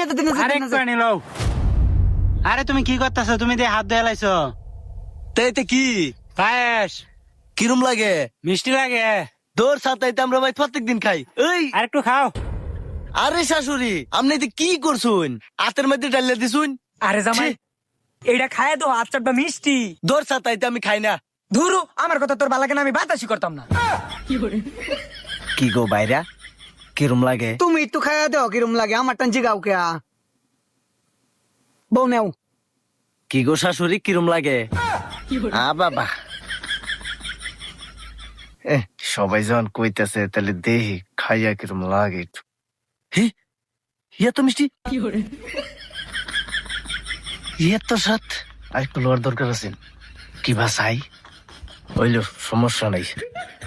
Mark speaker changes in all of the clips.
Speaker 1: আরেকটু আনি লও। আরে তুমি কি করতেছো? তুমি দিয়ে হাত ধুয়ে লাইছো।
Speaker 2: তাইতে কি
Speaker 1: পায়েস
Speaker 2: কিরম লাগে?
Speaker 1: মিষ্টি লাগে।
Speaker 2: দৌড় সাতাইতে আমরা ভাই প্রত্যেকদিন খাই। এই
Speaker 1: আরেকটু খাও।
Speaker 2: আরে শাশুড়ি আপনি এতে কি করছুন? হাতের মধ্যে ডালিয়ে দিছুন।
Speaker 3: আরে জামাই এইটা খায় তো হাত চাটবা মিষ্টি।
Speaker 2: দৌড় সাতাইতে আমি খাই না।
Speaker 3: ধুরু আমার কথা তোর ভালো লাগে না, আমি বাতাসই করতাম না।
Speaker 2: কি গো বাইরা কিরম লাগে?
Speaker 4: তুমি একটু খাইয়া দেও কিরম লাগে, আমার টান জিগাও কে বউ নেও।
Speaker 2: কি গো শাশুড়ি কিরম লাগে? বাবা সবাই যখন কইতেছে তাহলে দেহি খাইয়া কিরম লাগে একটু। হে ইয়া তো মিষ্টি, ইয়ে তো সাত আর একটু লোয়ার দরকার আছে। কি ভাষাই হইল সমস্যা নাই,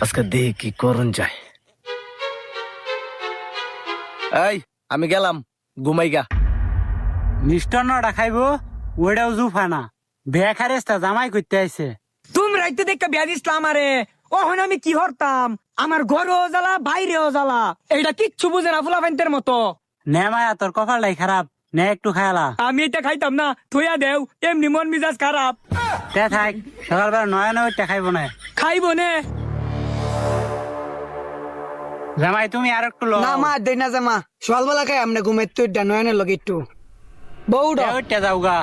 Speaker 2: আজকে দেহি কি করুন যায়। এই আমি গেলাম ঘুমাইগা।
Speaker 1: মিষ্টান্নটা খাইবো ওইটাও জুফা না। বেখারেস্তা জামাই করতে আইছে।
Speaker 3: তুমি রাইতে দেখে বিয়া দিস আমারে, ওহন আমি কি হরতাম? আমার ঘরেও জ্বালা বাইরেও জ্বালা, এইটা কিচ্ছু বুঝে না ফুলাফাইনদের মতো।
Speaker 1: নে মায়া তোর কপালটাই খারাপ, নে একটু খায়ালা।
Speaker 3: আমি এটা খাইতাম না, থইয়া দেও, এমনি মন মিজাজ খারাপ।
Speaker 1: তে থাক, সকালবেলা নয় ওইটা খাইবো না।
Speaker 3: খাইবো নে।
Speaker 1: জামাই তুমি আর একটু লো।
Speaker 4: না মা দেই না জামা, সকালবেলা খাই আমরা ঘুমের তো নয়নের লগে একটু বউড
Speaker 1: ওইটা যাও গা।